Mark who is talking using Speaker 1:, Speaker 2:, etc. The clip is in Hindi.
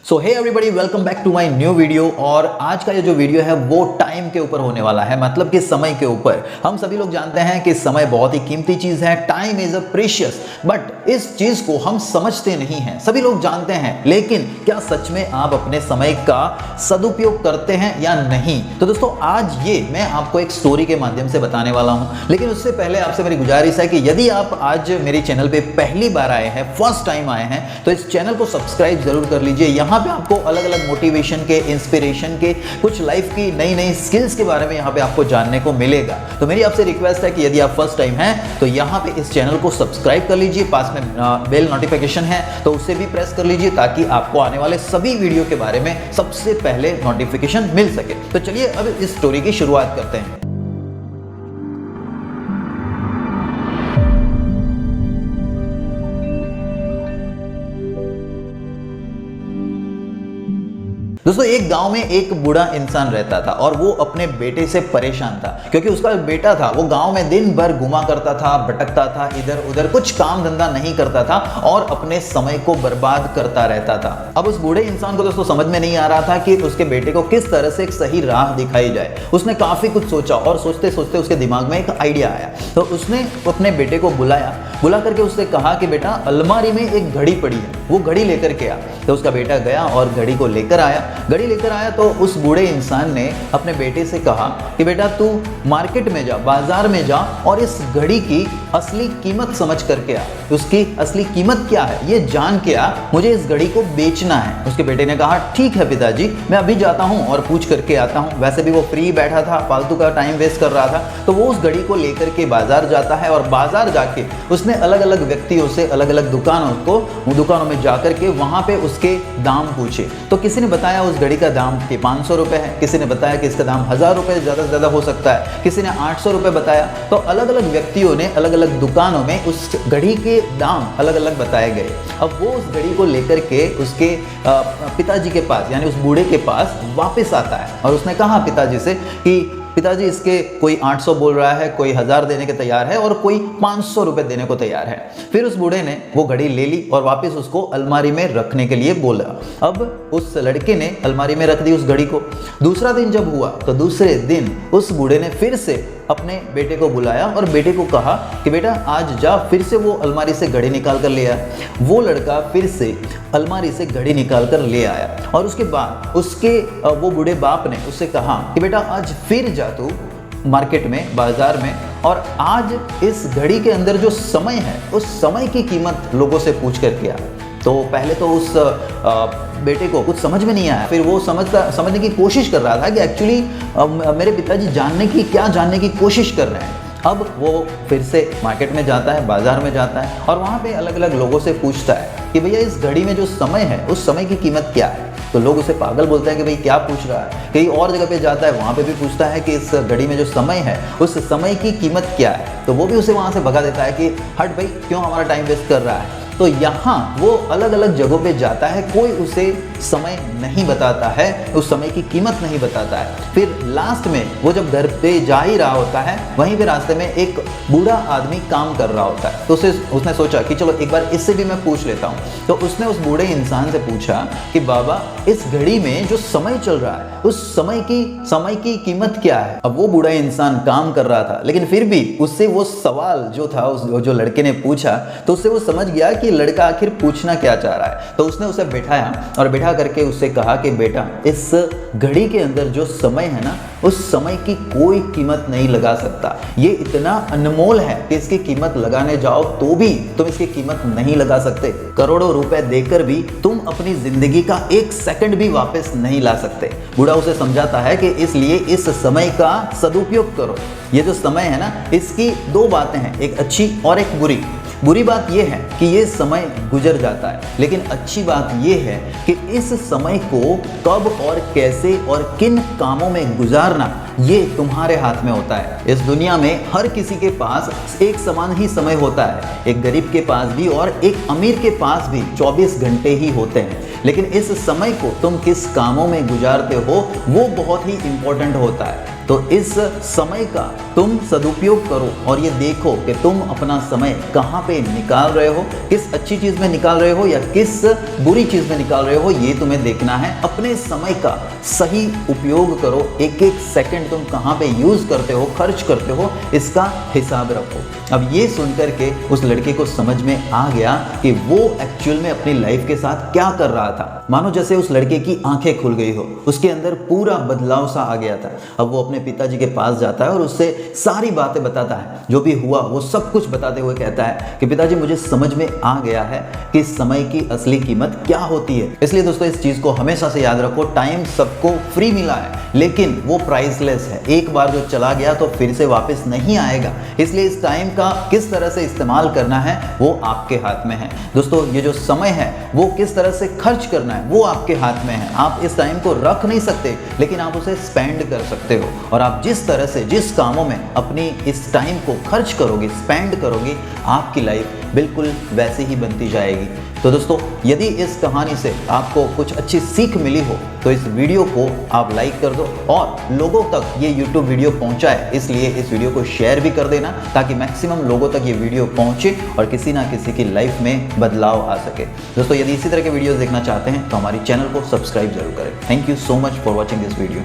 Speaker 1: So hey everybody, welcome back to my new video. और आज का ये जो वीडियो है वो टाइम के ऊपर होने वाला है, मतलब कि समय के ऊपर। हम सभी लोग जानते हैं कि समय बहुत ही कीमती चीज है, time is a precious, but इस चीज को हम समझते नहीं हैं। सभी लोग जानते हैं, लेकिन क्या सच में आप अपने समय का सदुपयोग करते हैं या नहीं? तो दोस्तों, आज ये मैं आपको एक स्टोरी के माध्यम से बताने वाला हूं, लेकिन उससे पहले आपसे मेरी गुजारिश है कि यदि आप आज मेरे चैनल पे पहली बार आए हैं, फर्स्ट टाइम आए हैं, तो इस चैनल को सब्सक्राइब जरूर कर लीजिए। यहाँ पे आपको अलग अलग मोटिवेशन के, इंस्पिरेशन के, कुछ लाइफ की नई नई स्किल्स के बारे में यहाँ पे आपको जानने को मिलेगा। तो मेरी आपसे रिक्वेस्ट है कि यदि आप फर्स्ट टाइम हैं तो यहाँ पे इस चैनल को सब्सक्राइब कर लीजिए, पास में बेल नोटिफिकेशन है तो उसे भी प्रेस कर लीजिए, ताकि आपको आने वाले सभी वीडियो के बारे में सबसे पहले नोटिफिकेशन मिल सके। तो चलिए अब इस स्टोरी की शुरुआत करते हैं। दोस्तों, एक गांव में एक बूढ़ा इंसान रहता था और वो अपने बेटे से परेशान था, क्योंकि उसका बेटा था वो गांव में दिन भर घुमा करता था, भटकता था, इधर उधर कुछ काम धंधा नहीं करता था और अपने समय को बर्बाद करता रहता था। अब उस बूढ़े इंसान को दोस्तों समझ में नहीं आ रहा था कि उसके बेटे को किस तरह से एक सही राह दिखाई जाए। उसने काफी कुछ सोचा और सोचते सोचते उसके दिमाग में एक आइडिया आया। तो उसने अपने बेटे को बुला करके उससे कहा कि बेटा, अलमारी में एक घड़ी पड़ी है, वो घड़ी लेकर के आ। तो उसका बेटा गया और घड़ी को लेकर आया। घड़ी लेकर आया तो उस बूढ़े इंसान ने अपने बेटे से कहा कि बेटा, तू मार्केट में जा, बाजार में जा और इस घड़ी की असली कीमत समझ करके आ। उसकी असली कीमत क्या है ये जान के आ, मुझे इस घड़ी को बेचना है। उसके बेटे ने कहा, ठीक है पिताजी, मैं अभी जाता हूँ और पूछ करके आता हूँ। वैसे भी वो फ्री बैठा था, फालतू का टाइम वेस्ट कर रहा था। तो वो उस घड़ी को लेकर के बाजार जाता है और बाजार जाके उसने अलग अलग व्यक्तियों से, अलग अलग दुकानों में जाकर के वहां पे उसके दाम पूछे। तो किसी ने बताया उस घड़ी का दाम 500 रुपए है, किसी ने बताया कि इसका दाम 1000 रुपए ज्यादा से ज्यादा हो सकता है, किसी ने 800 रुपए बताया। तो अलग अलग व्यक्तियों ने अलग अलग दुकानों में उस घड़ी के दाम अलग अलग बताए गए। अब वो उस घड़ी को लेकर के उसके पिताजी के पास, यानी उस बूढ़े के पास वापस आता है और उसने कहा पिताजी से कि पिताजी, इसके कोई 800 बोल रहा है, कोई 1000 देने के तैयार है और कोई 500 रुपए देने को तैयार है। फिर उस बूढ़े ने वो घड़ी ले ली और वापस उसको अलमारी में रखने के लिए बोला। अब उस लड़के ने अलमारी में रख दी उस घड़ी को। दूसरा दिन जब हुआ तो दूसरे दिन उस बूढ़े ने फिर से अपने बेटे को बुलाया और बेटे को कहा कि बेटा, आज जा, फिर से वो अलमारी से घड़ी निकाल कर ले आया। वो लड़का फिर से अलमारी से घड़ी निकाल कर ले आया और उसके बाद उसके वो बूढ़े बाप ने उससे कहा कि बेटा, आज फिर जा तू मार्केट में, बाजार में, और आज इस घड़ी के अंदर जो समय है उस समय की कीमत लोगों से पूछ करके आ। तो पहले तो उस बेटे को कुछ समझ में नहीं आया। फिर वो समझने की कोशिश कर रहा था कि एक्चुअली मेरे पिताजी जानने की कोशिश कर रहे हैं। अब वो फिर से मार्केट में जाता है, बाजार में जाता है और वहाँ पे अलग अलग लोगों से पूछता है कि भैया, इस घड़ी में जो समय है उस समय की कीमत क्या है? तो लोग उसे पागल बोलते हैं कि भाई क्या पूछ रहा है। कहीं और जगह पे जाता है, वहाँ पे भी पूछता है कि इस घड़ी में जो समय है उस समय की कीमत क्या है? तो वो भी उसे वहाँ से भगा देता है कि हट भाई, क्यों हमारा टाइम वेस्ट कर रहा है। तो यहाँ वो अलग अलग जगहों पे जाता है, कोई उसे समय नहीं बताता है, उस समय की कीमत नहीं बताता है। फिर लास्ट में वो जब घर पे जा ही रहा होता है, वहीं पे रास्ते में एक बूढ़ा आदमी काम कर रहा होता है। तो उसने सोचा कि चलो एक बार इससे भी मैं पूछ लेता हूँ। तो उसने उस बूढ़े इंसान से पूछा कि बाबा, इस घड़ी में जो समय चल रहा है उस समय की कीमत क्या है? अब वो बूढ़ा इंसान काम कर रहा था, लेकिन फिर भी उससे वो सवाल जो था जो लड़के ने पूछा, तो उससे वो समझ गया कि लड़का आखिर पूछना क्या चाह रहा है। तो उसने उसे बिठाया और बिठा करके उससे कहा कि बेटा, इस घड़ी के अंदर जो समय है ना, उस समय की कोई कीमत नहीं लगा सकता। ये इतना अनमोल है कि इसकी कीमत लगाने जाओ तो भी तुम इसकी कीमत नहीं लगा सकते। करोड़ों रुपए देकर भी तुम अपनी जिंदगी का एक सेकंड भी वापस नहीं ला सकते। बूढ़ा उसे समझाता है कि इसलिए इस समय का सदुपयोग करो। ये जो समय है ना, इसकी दो बातें हैं, एक अच्छी और एक बुरी। बुरी बात यह है कि ये समय गुजर जाता है, लेकिन अच्छी बात यह है कि इस समय को कब और कैसे और किन कामों में गुजारना, ये तुम्हारे हाथ में होता है। इस दुनिया में हर किसी के पास एक समान ही समय होता है। एक गरीब के पास भी और एक अमीर के पास भी 24 घंटे ही होते हैं, लेकिन इस समय को तुम किस कामों में गुजारते हो वो बहुत ही इंपॉर्टेंट होता है। तो इस समय का तुम सदुपयोग करो और ये देखो कि तुम अपना समय कहाँ पे निकाल रहे हो, किस अच्छी चीज़ में निकाल रहे हो या किस बुरी चीज़ में निकाल रहे हो, ये तुम्हें देखना है। अपने समय का सही उपयोग करो, एक एक सेकंड तुम कहाँ पे यूज़ करते हो, खर्च करते हो, इसका हिसाब रखो। अब ये सुनकर के उस लड़के को समझ में आ गया कि वो एक्चुअल में अपनी लाइफ के साथ क्या कर रहा था। मानो जैसे उस लड़के की आंखें खुल गई हो, उसके अंदर पूरा बदलाव सा आ गया था। अब वो अपने पिताजी के पास जाता है और उससे सारी बातें बताता है, जो भी हुआ वो सब कुछ बताते हुए कहता है कि पिताजी मुझे समझ में आ गया है कि समय की असली कीमत क्या होती है। इसलिए दोस्तों इस चीज़ को हमेशा से याद रखो, टाइम सबको फ्री मिला है लेकिन वो प्राइसलेस है। एक बार जो चला गया तो फिर से वापस नहीं आएगा। इसलिए इस टाइम का किस तरह से इस्तेमाल करना है वो आपके हाथ में है। दोस्तों ये जो समय है वो किस तरह से खर्च करना है वो आपके हाथ में है। आप इस टाइम को रख नहीं सकते लेकिन आप उसे स्पेंड कर सकते हो, और आप जिस तरह से जिस कामों में अपनी इस टाइम को खर्च करोगे, स्पेंड करोगे, आपकी लाइफ बिल्कुल वैसे ही बनती जाएगी। तो दोस्तों यदि इस कहानी से आपको कुछ अच्छी सीख मिली हो तो इस वीडियो को आप लाइक कर दो और लोगों तक ये YouTube वीडियो पहुंचाए, इसलिए इस वीडियो को शेयर भी कर देना ताकि मैक्सिमम लोगों तक ये वीडियो पहुंचे और किसी ना किसी की लाइफ में बदलाव आ सके। दोस्तों यदि इसी तरह के वीडियोस देखना चाहते हैं तो हमारी चैनल को सब्सक्राइब जरूर करें। Thank you so much for watching this video.